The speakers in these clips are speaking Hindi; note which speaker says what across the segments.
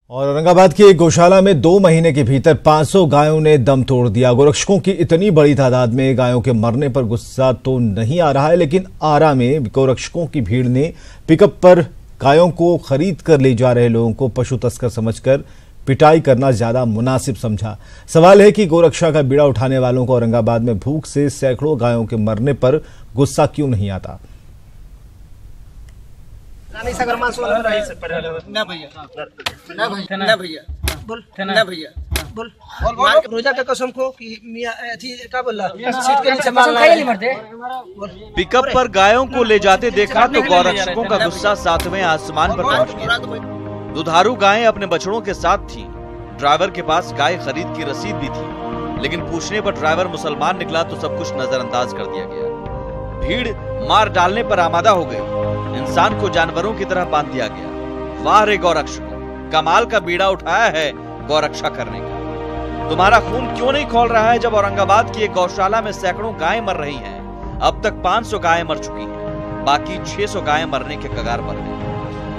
Speaker 1: और औरंगाबाद की एक गौशाला में 2 महीने के भीतर 500 गायों ने दम तोड़ दिया। गोरक्षकों की इतनी बड़ी तादाद में गायों के मरने पर गुस्सा तो नहीं आ रहा है, लेकिन आरा में गोरक्षकों की भीड़ ने पिकअप पर गायों को खरीद कर ले जा रहे लोगों को पशु तस्कर समझकर पिटाई करना ज्यादा मुनासिब समझा। सवाल है कि गोरक्षा का बीड़ा उठाने वालों को औरंगाबाद में भूख से सैकड़ों गायों के मरने पर गुस्सा क्यों नहीं आता।
Speaker 2: रोजा के कसम को कि मियां क्या बोल
Speaker 3: पिकअप पर गायों को ले जाते देखा तो गौरक्षकों का गुस्सा सातवें आसमान पर पहुंच गया। दुधारू गायें अपने बछड़ों के साथ थीं। ड्राइवर के पास गाय खरीद की रसीद भी थी, लेकिन पूछने पर ड्राइवर मुसलमान निकला तो सब कुछ नजरअंदाज कर दिया गया। भीड़ मार डालने पर आमादा हो गई। इंसान को जानवरों की तरह बांध दिया गया। वाह रे गौरक्षकों, कमाल का बीड़ा उठाया है गौरक्षा करने का। तुम्हारा खून क्यों नहीं खौल रहा है जब औरंगाबाद की एक गौशाला में सैकड़ों गायें मर रही हैं। अब तक 500 गायें मर चुकी हैं, बाकी 600 गायें मरने के कगार पर हैं।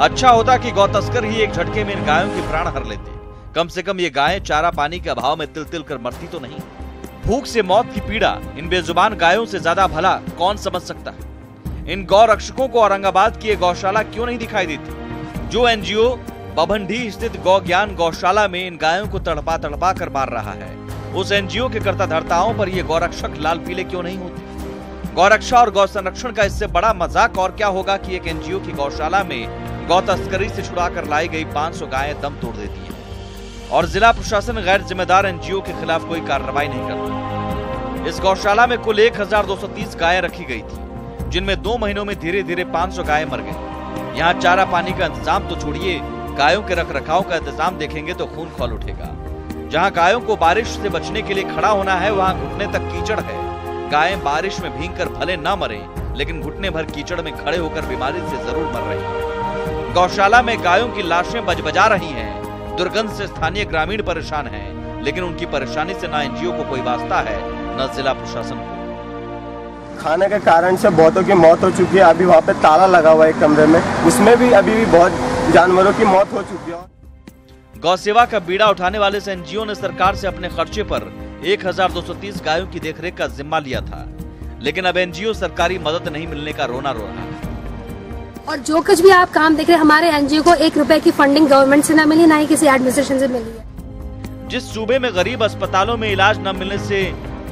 Speaker 3: अच्छा होता कि गौ तस्कर ही एक झटके में इन गायों के प्राण हर लेते। कम से कम ये गायें चारा पानी के अभाव में तिल तिल कर मरती तो नहीं। भूख से मौत की पीड़ा इन बेजुबान गायों से ज्यादा भला कौन समझ सकता है। इन गौ रक्षकों को औरंगाबाद की एक गौशाला क्यों नहीं दिखाई देती। जो एनजीओ बभंडी स्थित गौ ज्ञान गौशाला में इन गायों को तड़पा तड़पा कर मार रहा है, उस एनजीओ के कर्ता धर्ताओं पर ये गौरक्षक लाल पीले क्यों नहीं होते। गौरक्षा और गौ संरक्षण का इससे बड़ा मजाक और क्या होगा कि एक एनजीओ की गौशाला में गौ तस्करी से छुड़ा कर लाई गई 500 गायें दम तोड़ देती है और जिला प्रशासन गैर जिम्मेदार एनजीओ के खिलाफ कोई कार्रवाई नहीं करता। इस गौशाला में कुल 1230 गायें रखी गई थी, जिनमें 2 महीनों में धीरे धीरे 500 गायें मर गई। यहाँ चारा पानी का इंतजाम तो छोड़िए, गायों के रखरखाव का इंतजाम देखेंगे तो खून खौल उठेगा। जहाँ गायों को बारिश से बचने के लिए खड़ा होना है, वहाँ घुटने तक कीचड़ है। गायें बारिश में भीगकर भले न मरे, लेकिन घुटने भर कीचड़ में खड़े होकर बीमारी से जरूर मर रही हैं। गौशाला में गायों की लाशें बजबजा रही हैं। दुर्गंध से स्थानीय ग्रामीण परेशान हैं, लेकिन उनकी परेशानी से न एनजीओ को कोई वास्ता है न जिला प्रशासन को।
Speaker 4: खाने के कारण से बहुतों की मौत हो चुकी है। अभी वहाँ पे ताला लगा हुआ है एक कमरे में, उसमें भी अभी भी बहुत जानवरों की मौत हो चुकी है।
Speaker 3: गौ सेवा का बीड़ा उठाने वाले इस एनजीओ ने सरकार से अपने खर्चे पर 1230 गायों की देखरेख का जिम्मा लिया था, लेकिन अब एनजीओ सरकारी मदद नहीं मिलने का रोना रो रहा है।
Speaker 5: और जो कुछ भी आप काम देख रहे हैं, हमारे एनजीओ को 1 रुपए की फंडिंग गवर्नमेंट से न मिली, ना ही किसी एडमिनिस्ट्रेशन से मिली है।
Speaker 3: जिस सूबे में गरीब अस्पतालों में इलाज न मिलने से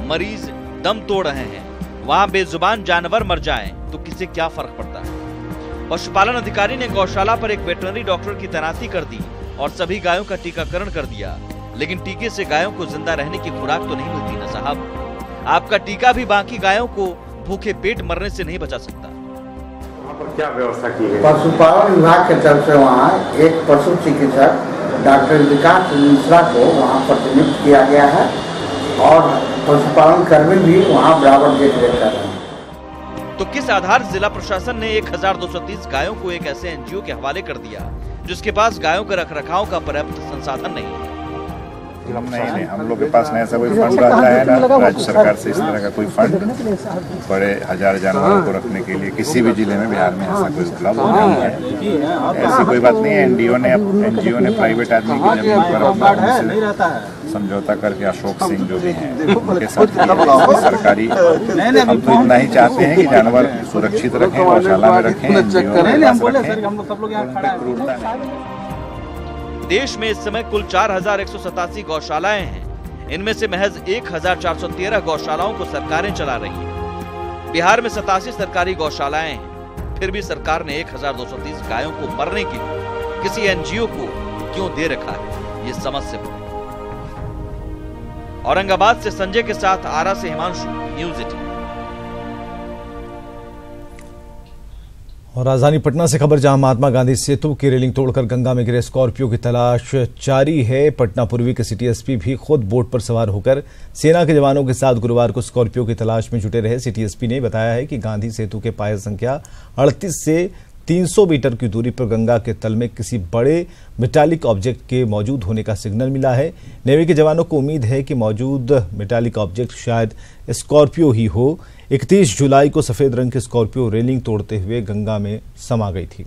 Speaker 3: मरीज दम तोड़ रहे हैं, वहाँ बेजुबान जानवर मर जाएं तो किसे क्या फर्क पड़ता है। पशुपालन अधिकारी ने गौशाला पर एक वेटरनरी डॉक्टर की तैनाती कर दी और सभी गायों का टीकाकरण कर दिया, लेकिन टीके से गायों को जिंदा रहने की खुराक तो नहीं मिलती ना साहब। आपका टीका भी बाकी गायों को भूखे पेट मरने से नहीं बचा सकता।
Speaker 6: क्या व्यवस्था की है?
Speaker 7: पशुपालन विभाग के तरफ से वहाँ एक पशु चिकित्सक डॉक्टर विकास मिश्रा को वहाँ प्रतिनियुक्त किया गया है और पशुपालन कर्मी भी वहाँ बराबर देखरेख कर रहे हैं।
Speaker 3: तो किस आधार जिला प्रशासन ने 1230 गायों को एक ऐसे एनजीओ के हवाले कर दिया जिसके पास गायों के रखरखाव का पर्याप्त संसाधन नहीं है।
Speaker 6: नहीं, हम लोग के पास नहीं ऐसा कोई फंड रहता है ना राज्य सरकार से इस तरह का कोई फंड बड़े 1000 जानवरों को रखने के लिए किसी भी जिले में बिहार में ऐसा कोई उपलब्ध नहीं है। ऐसी कोई बात नहीं है। एनजीओ ने प्राइवेट आदमी की जमीन पर समझौता करके अशोक सिंह जो भी हैं उनके साथ सरकारी, हम तो इतना ही चाहते हैं कि जानवर सुरक्षित रखें, गौशाला में रखें।
Speaker 3: देश में इस समय कुल 4187 गौशालाएं हैं। इनमें से महज 1413 गौशालाओं को सरकारें चला रही हैं। बिहार में 87 सरकारी गौशालाएं हैं, फिर भी सरकार ने 1230 गायों को मरने के लिए किसी एनजीओ को क्यों दे रखा है, ये समझ से बाहर। औरंगाबाद से संजय के साथ आरा से हिमांशु, न्यूज़ 18।
Speaker 1: और राजधानी पटना से खबर, जहां महात्मा गांधी सेतु की रेलिंग तोड़कर गंगा में गिरे स्कॉर्पियो की तलाश जारी है। पटना पूर्वी के सिटी एसपी भी खुद बोट पर सवार होकर सेना के जवानों के साथ गुरुवार को स्कॉर्पियो की तलाश में जुटे रहे। सिटी एसपी ने बताया है कि गांधी सेतु के पाया संख्या 38 से 300 मीटर की दूरी पर गंगा के तल में किसी बड़े मेटालिक ऑब्जेक्ट के मौजूद होने का सिग्नल मिला है। नेवी के जवानों को उम्मीद है कि मौजूद मेटालिक ऑब्जेक्ट शायद स्कॉर्पियो ही हो। 31 जुलाई को सफेद रंग की स्कॉर्पियो रेलिंग तोड़ते हुए गंगा में समा गई थी।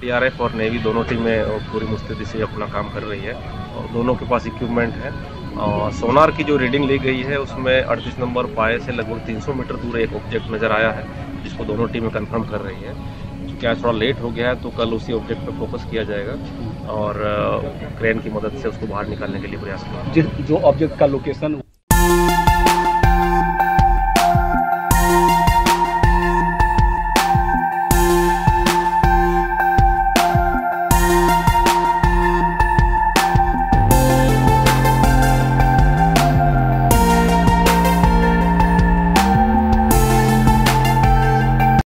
Speaker 8: डीआरएफ और नेवी दोनों टीमें पूरी मुस्तैदी से अपना काम कर रही है और दोनों के पास इक्विपमेंट है। और सोनार की जो रीडिंग ली गई है उसमें 38 नंबर पाए से लगभग 300 मीटर दूर एक ऑब्जेक्ट नज़र आया है, जिसको दोनों टीमें कंफर्म कर रही है। क्या थोड़ा लेट हो गया है तो कल उसी ऑब्जेक्ट पर फोकस किया जाएगा और क्रेन की मदद से उसको बाहर निकालने के लिए प्रयास किया।
Speaker 9: जो ऑब्जेक्ट का लोकेशन